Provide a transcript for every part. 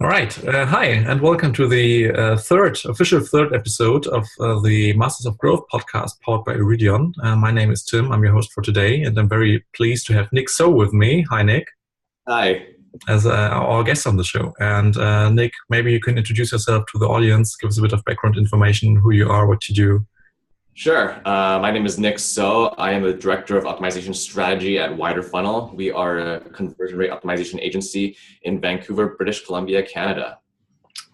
All right. Hi, and welcome to the official third episode of the Masters of Growth podcast powered by Iridion. My name is Tim. I'm your host for today, and I'm very pleased to have Nick So with me. Hi, Nick. Hi. As our guest on the show. And Nick, maybe you can introduce yourself to the audience, give us a bit of background information, who you are, what you do. Sure. My name is Nick So. I am the Director of Optimization Strategy at WiderFunnel. We are a conversion rate optimization agency in Vancouver, British Columbia, Canada.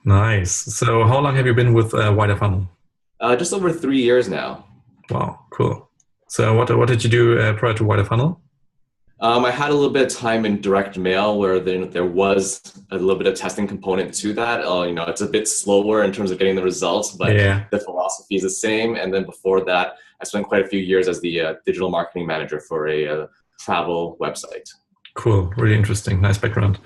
Nice. So how long have you been with WiderFunnel? Just over 3 years now. Wow, cool. So what did you do prior to WiderFunnel? I had a little bit of time in direct mail where there was a little bit of testing component to that. It's a bit slower in terms of getting the results, but the philosophy is the same. And then before that, I spent quite a few years as the digital marketing manager for a travel website. Cool, really interesting, nice background.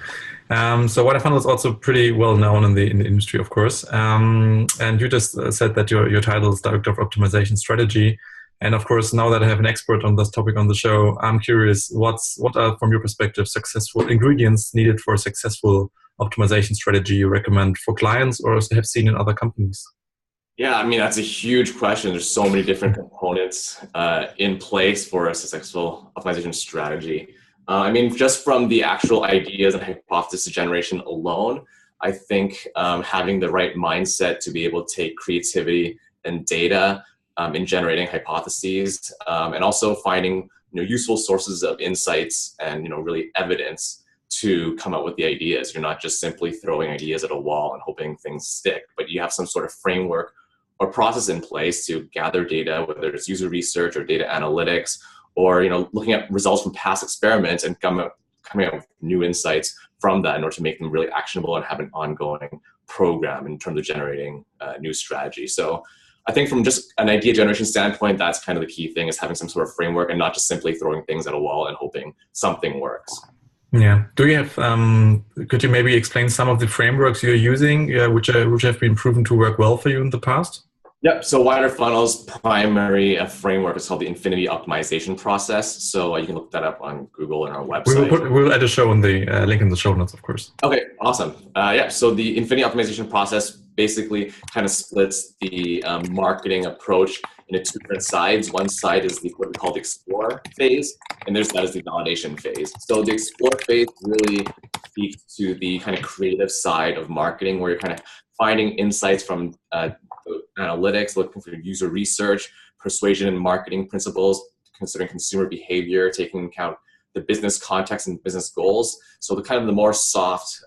So WiderFunnel is also pretty well known in the industry, of course. And you just said that your title is Director of Optimization Strategy. And of course, now that I have an expert on this topic on the show, I'm curious, what are, from your perspective, successful ingredients needed for a successful optimization strategy you recommend for clients or have seen in other companies? Yeah, I mean, that's a huge question. There's so many different components in place for a successful optimization strategy. Just from the actual ideas and hypothesis generation alone, I think having the right mindset to be able to take creativity and data in generating hypotheses, and also finding useful sources of insights and really evidence to come up with the ideas. You're not just simply throwing ideas at a wall and hoping things stick, but you have some sort of framework or process in place to gather data, whether it's user research or data analytics, or looking at results from past experiments and coming up with new insights from that in order to make them really actionable and have an ongoing program in terms of generating new strategy. So I think from just an idea generation standpoint, that's kind of the key thing, is having some sort of framework and not just simply throwing things at a wall and hoping something works. Yeah. Do you have, could you maybe explain some of the frameworks you're using, which have been proven to work well for you in the past? Yep. So WiderFunnel's primary framework is called the Infinity optimization process. So you can look that up on Google and our website. We'll add a show on the link in the show notes, of course. Okay, awesome. So the Infinity optimization process basically kind of splits the marketing approach into two different sides. One side is what we call the explore phase, and that is the validation phase. So the explore phase really speaks to the kind of creative side of marketing, where you're kind of finding insights from analytics, looking for user research, persuasion and marketing principles, considering consumer behavior, taking into account the business context and business goals. So the more soft,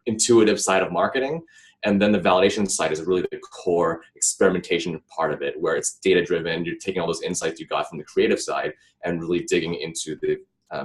intuitive side of marketing. And then the validation side is really the core experimentation part of it, where it's data-driven. You're taking all those insights you got from the creative side and really digging into the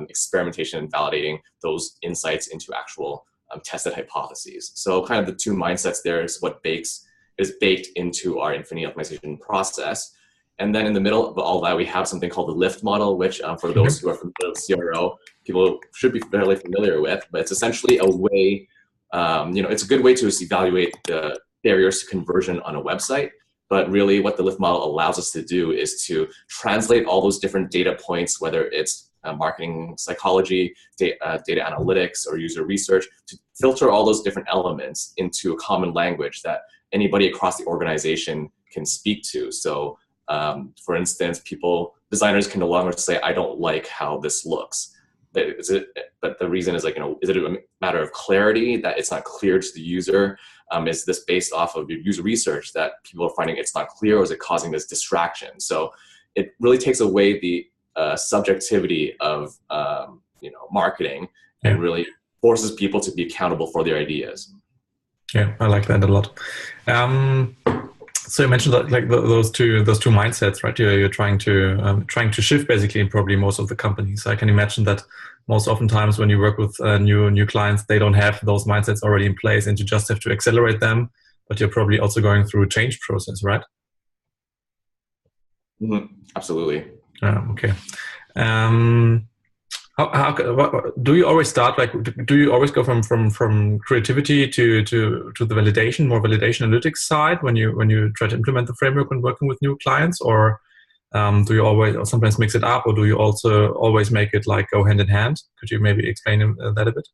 experimentation and validating those insights into actual tested hypotheses. So kind of the two mindsets there is what is baked into our Infinity optimization process. And then in the middle of all that, we have something called the LIFT model, which for those who are familiar with CRO, people should be fairly familiar with. But it's essentially a way, it's a good way to evaluate the barriers to conversion on a website. But really what the LIFT model allows us to do is to translate all those different data points, whether it's marketing psychology, data analytics, or user research, to filter all those different elements into a common language that anybody across the organization can speak to. So for instance, designers can no longer say, I don't like how this looks. But the reason is is it a matter of clarity that it's not clear to the user? Is this based off of your user research that people are finding it's not clear, or is it causing this distraction? So it really takes away the subjectivity of marketing and really forces people to be accountable for their ideas. Yeah, I like that a lot. So you mentioned those two mindsets, right? You're trying to shift basically in probably most of the companies. I can imagine that most oftentimes when you work with new clients, they don't have those mindsets already in place, and you just have to accelerate them. But you're probably also going through a change process, right? Mm-hmm. Absolutely. Okay. Do you always start do you always go from creativity to the validation, more validation analytics side when you try to implement the framework when working with new clients, or do you always or sometimes mix it up, or do you also always make it go hand in hand? Could you maybe explain that a bit?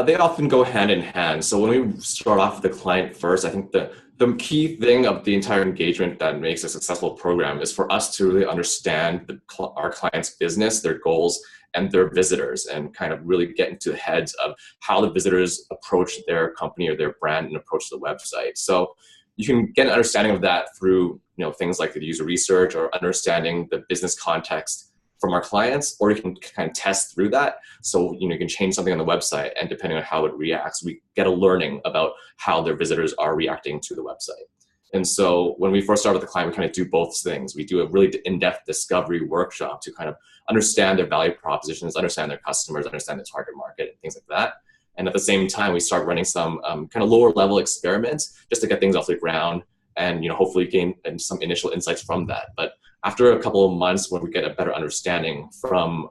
They often go hand in hand. So when we start off with the client first, I think the key thing of the entire engagement that makes a successful program is for us to really understand our client's business, their goals, and their visitors, and kind of really get into the heads of how the visitors approach their company or their brand and approach the website. So you can get an understanding of that through things like the user research or understanding the business context from our clients, or you can kind of test through that. So you can change something on the website, and depending on how it reacts, we get a learning about how their visitors are reacting to the website. And so when we first start with the client, we kind of do both things. We do a really in-depth discovery workshop to kind of understand their value propositions, understand their customers, understand the target market, and things like that. And at the same time, we start running some kind of lower level experiments just to get things off the ground, and hopefully gain some initial insights from that. But after a couple of months, when we get a better understanding from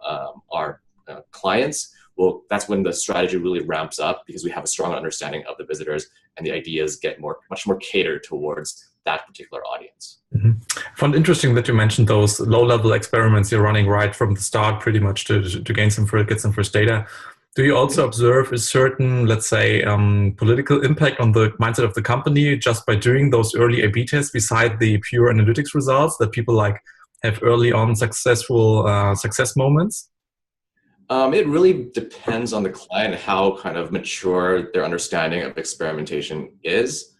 our clients, well, that's when the strategy really ramps up, because we have a strong understanding of the visitors, and the ideas get much more catered towards that particular audience. Mm-hmm. I found interesting that you mentioned those low-level experiments you're running right from the start, pretty much to get some first data. Do you also observe a certain, let's say, political impact on the mindset of the company just by doing those early A/B tests, beside the pure analytics results that people have early on successful success moments? It really depends on the client, how kind of mature their understanding of experimentation is.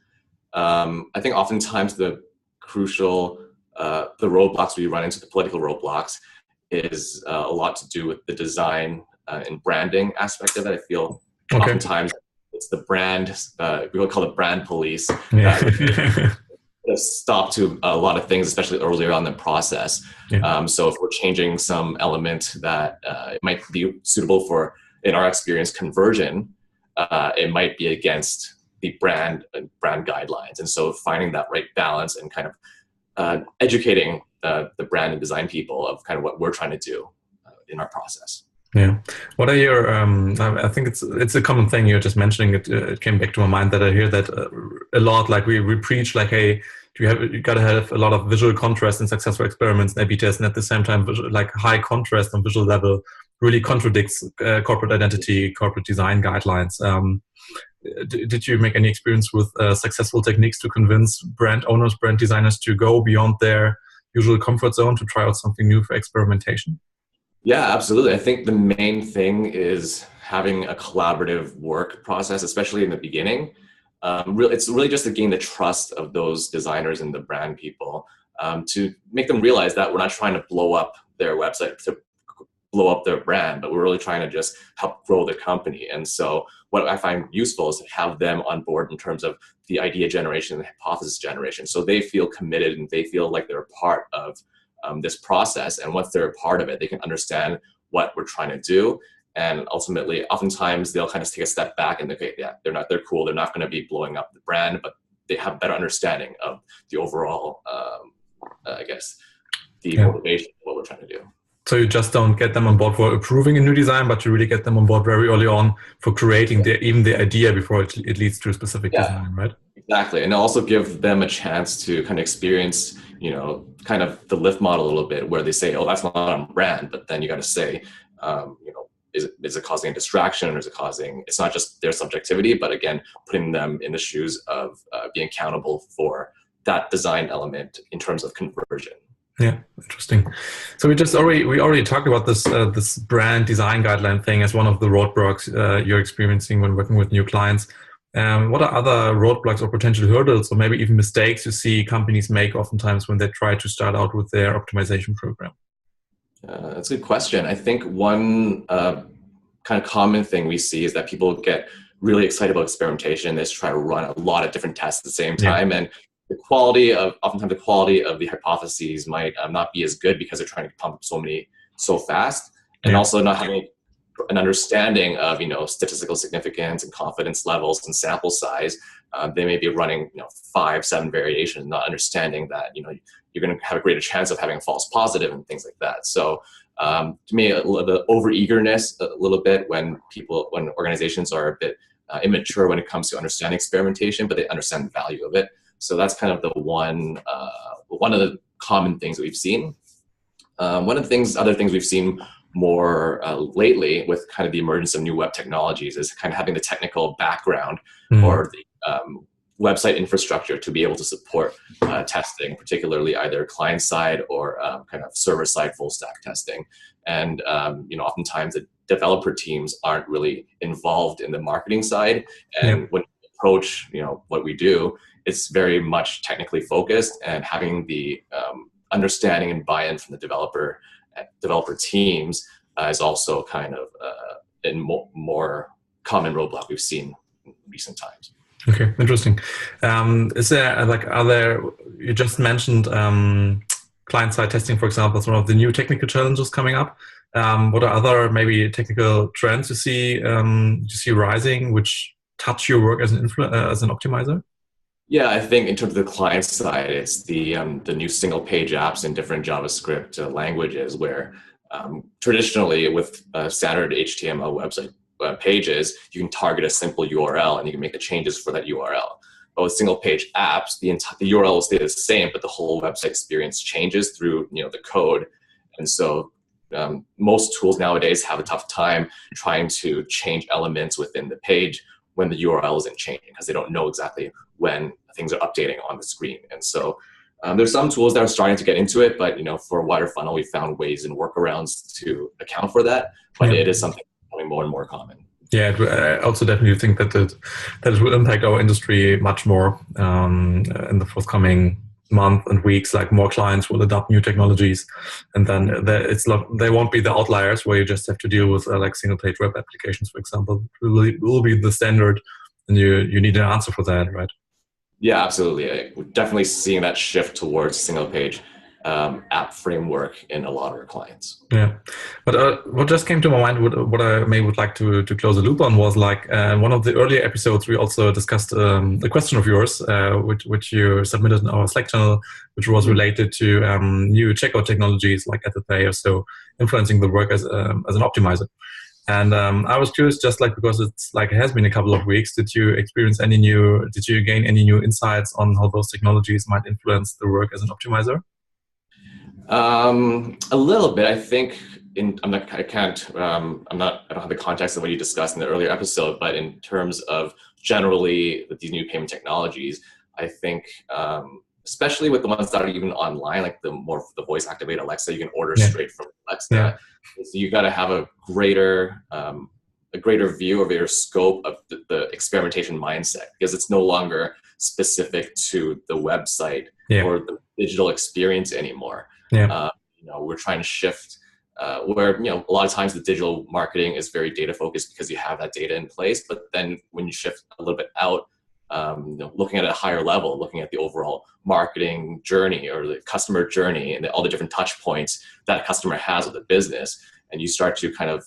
I think oftentimes the crucial, the roadblocks we run into, the political roadblocks, is a lot to do with the design and branding aspect of it. I feel oftentimes it's the brand, we would call it brand police, that stop to a lot of things, especially earlier on in the process. So if we're changing some element that it might be suitable for, in our experience, conversion, it might be against the brand guidelines. And so finding that right balance and kind of educating the brand and design people of kind of what we're trying to do in our process. Yeah. What are your, I think it's a common thing you're just mentioning. It came back to my mind that I hear that a lot, like we preach like, hey, you got to have a lot of visual contrast in successful experiments and A/B tests, and at the same time, like high contrast on visual level really contradicts corporate identity, corporate design guidelines. Did you make any experience with successful techniques to convince brand owners, brand designers to go beyond their usual comfort zone to try out something new for experimentation? Yeah, absolutely. I think the main thing is having a collaborative work process, especially in the beginning. It's really just to gain the trust of those designers and the brand people, to make them realize that we're not trying to blow up their website to blow up their brand, but we're really trying to just help grow their company. And so what I find useful is to have them on board in terms of the idea generation and the hypothesis generation. So they feel committed and they feel like they're a part of this process. And once they're a part of it, they can understand what we're trying to do. And ultimately, oftentimes they'll kind of take a step back and okay, yeah, they're cool. They're not going to be blowing up the brand, but they have a better understanding of the overall, I guess, the motivation of what we're trying to do. So you just don't get them on board for approving a new design, but you really get them on board very early on for creating even the idea before it leads to a specific design, right? Exactly. And also give them a chance to kind of experience, kind of the lift model a little bit, where they say, oh, that's not on brand, but then you got to say, is it causing a distraction, or is it causing, it's not just their subjectivity, but again, putting them in the shoes of being accountable for that design element in terms of conversion. Yeah, interesting. So we already talked about this brand design guideline thing as one of the roadblocks you're experiencing when working with new clients. What are other roadblocks or potential hurdles, or maybe even mistakes you see companies make oftentimes when they try to start out with their optimization program? That's a good question. I think one kind of common thing we see is that people get really excited about experimentation. They just try to run a lot of different tests at the same time, and oftentimes the quality of the hypotheses might not be as good because they're trying to pump so fast, and also not having an understanding of statistical significance and confidence levels and sample size. They may be running 5-7 variations, not understanding that you're going to have a greater chance of having a false positive and things like that. So to me, the over-eagerness a little bit when organizations are a bit immature when it comes to understanding experimentation, but they understand the value of it. So that's kind of the one of the common things that we've seen. Other things we've seen more lately with kind of the emergence of new web technologies is kind of having the technical background or the website infrastructure to be able to support testing, particularly either client-side or kind of server-side full-stack testing. And oftentimes the developer teams aren't really involved in the marketing side. And when you approach what we do, it's very much technically focused, and having the understanding and buy-in from the developer teams is also kind of a more common roadblock we've seen in recent times. Okay, interesting. Is there, you just mentioned client-side testing, for example, as one of the new technical challenges coming up. What are other maybe technical trends you see rising, which touch your work as an optimizer? Yeah, I think in terms of the client side, it's the new single-page apps in different JavaScript languages, where traditionally with standard HTML website pages, you can target a simple URL and you can make the changes for that URL. But with single-page apps, the URL will stay the same, but the whole website experience changes through the code. And so most tools nowadays have a tough time trying to change elements within the page when the URL isn't changing, because they don't know exactly when things are updating on the screen. And so there's some tools that are starting to get into it, but for WiderFunnel, we found ways and workarounds to account for that. But it is something becoming more and more common. Yeah, I also definitely think that it will impact our industry much more in the forthcoming month and weeks. Like, more clients will adopt new technologies, and then they won't be the outliers where you just have to deal with like single-page web applications, for example. It will be the standard, and you need an answer for that, right? Yeah, absolutely. We're definitely seeing that shift towards single-page app framework in a lot of our clients. Yeah, but what just came to my mind, what I would like to close a loop on, was like one of the earlier episodes we also discussed a question of yours, which you submitted in our Slack channel, which was related to new checkout technologies like FFA or so influencing the work as an optimizer. And I was curious, just like, because it's like it has been a couple of weeks, did you gain any new insights on how those technologies might influence the work as an optimizer? A little bit. I think I don't have the context of what you discussed in the earlier episode, but in terms of generally with these new payment technologies, I think especially with the ones that are even online, like the voice activated Alexa, you can order straight from Alexa. Yeah. So you got to have a greater view of your scope of the experimentation mindset, because it's no longer specific to the website or the digital experience anymore. Yeah. We're trying to shift where a lot of times the digital marketing is very data focused because you have that data in place, but then when you shift a little bit out, looking at a higher level, looking at the overall marketing journey or the customer journey and all the different touch points that a customer has with the business, and you start to kind of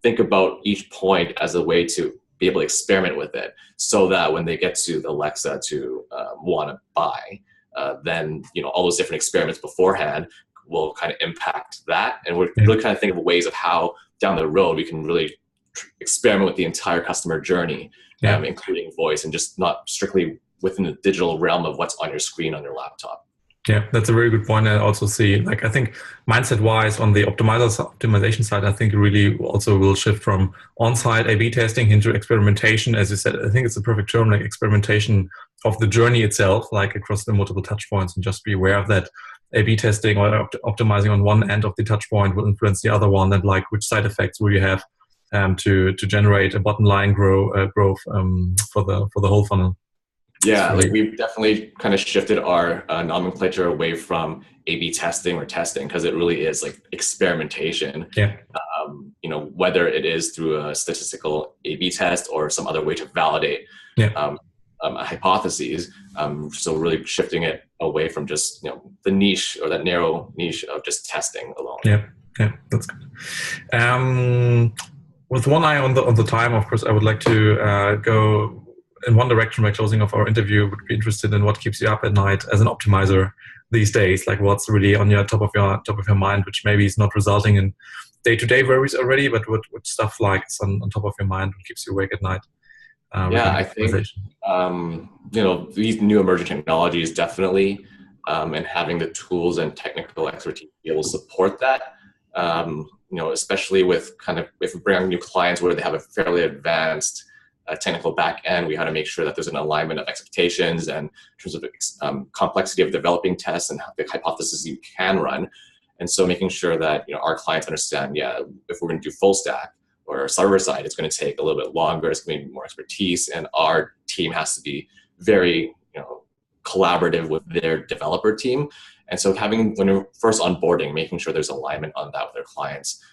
think about each point as a way to be able to experiment with it, so that when they get to the Alexa to want to buy, then all those different experiments beforehand will kind of impact that. And we're really kind of thinking of ways of how down the road we can really experiment with the entire customer journey, including voice, and just not strictly within the digital realm of what's on your screen on your laptop. Yeah, that's a very good point. I also see, like, I think mindset-wise on the optimization side, I think it really also will shift from on-site A/B testing into experimentation. As you said, I think it's a perfect term, like experimentation of the journey itself, like across the multiple touch points, and just be aware of that. A/B testing or optimizing on one end of the touch point will influence the other one, and like which side effects will you have to generate a bottom line growth for the whole funnel. Yeah, like we've definitely kind of shifted our nomenclature away from A/B testing or testing, because it really is like experimentation. Yeah. Whether it is through a statistical A/B test or some other way to validate hypotheses. So really shifting it away from just the niche or that narrow niche of just testing alone. Yeah, that's good. With one eye on the time, of course, I would like to go in one direction by closing of our interview. Would be interested in what keeps you up at night as an optimizer these days. Like, what's really on your top of your mind, which maybe is not resulting in day-to-day worries already, but what stuff like is on top of your mind, what keeps you awake at night? I think these new emerging technologies definitely, and having the tools and technical expertise to be able to support that. especially with if we bring on new clients where they have a fairly advanced technical back end, we have to make sure that there's an alignment of expectations and in terms of complexity of developing tests and the hypotheses you can run. And so making sure that our clients understand, if we're going to do full stack or server side, it's going to take a little bit longer. It's going to be more expertise, and our team has to be very collaborative with their developer team. And so when you're first onboarding, making sure there's alignment on that with their clients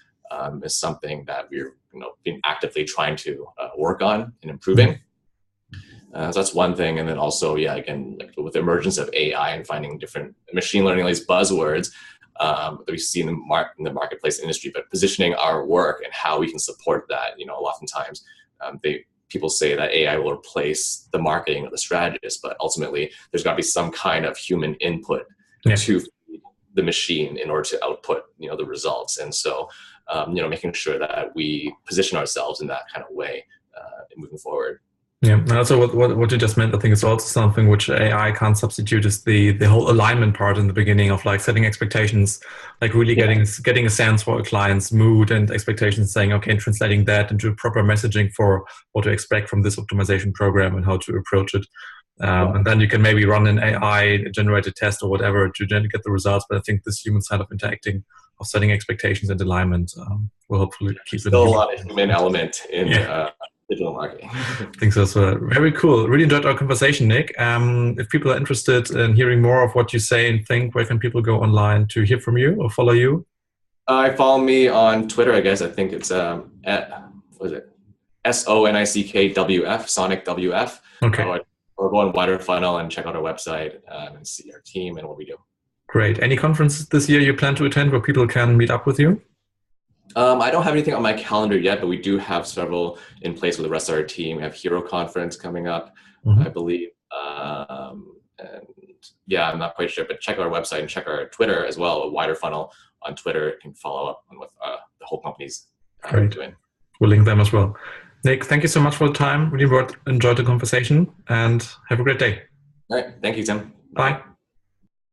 is something that we're been actively trying to work on and improving. So that's one thing. And then also, again, like with the emergence of AI and finding different machine learning, these buzzwords that we see in the marketplace industry, but positioning our work and how we can support that. Oftentimes people say that AI will replace the marketing or the strategist, but ultimately there's got to be some kind of human input to feed the machine in order to output the results. And so making sure that we position ourselves in that kind of way moving forward. Yeah, and also what you just meant, I think is also something which AI can't substitute, is the whole alignment part in the beginning of like setting expectations, like really getting a sense for a client's mood and expectations, saying, okay, and translating that into proper messaging for what to expect from this optimization program and how to approach it. And then you can maybe run an AI generated test or whatever to then get the results. But I think this human side of interacting, of setting expectations and alignment will hopefully keep it. Still a lot of human element in digital marketing. I think so. So very cool. Really enjoyed our conversation, Nick. If people are interested in hearing more of what you say and think, where can people go online to hear from you or follow you? Follow me on Twitter, I guess. I think it's what is it? SONICKWF, Sonic WF. Okay. Or go on WiderFunnel and check out our website and see our team and what we do. Great. Any conferences this year you plan to attend where people can meet up with you? I don't have anything on my calendar yet, but we do have several in place with the rest of our team. We have Hero Conference coming up, I believe. And I'm not quite sure, but check our website and check our Twitter as well, WiderFunnel on Twitter. You can follow up on what the whole company's doing. We'll link them as well. Nick, thank you so much for the time. Really enjoyed the conversation, and have a great day. All right. Thank you, Tim. Bye.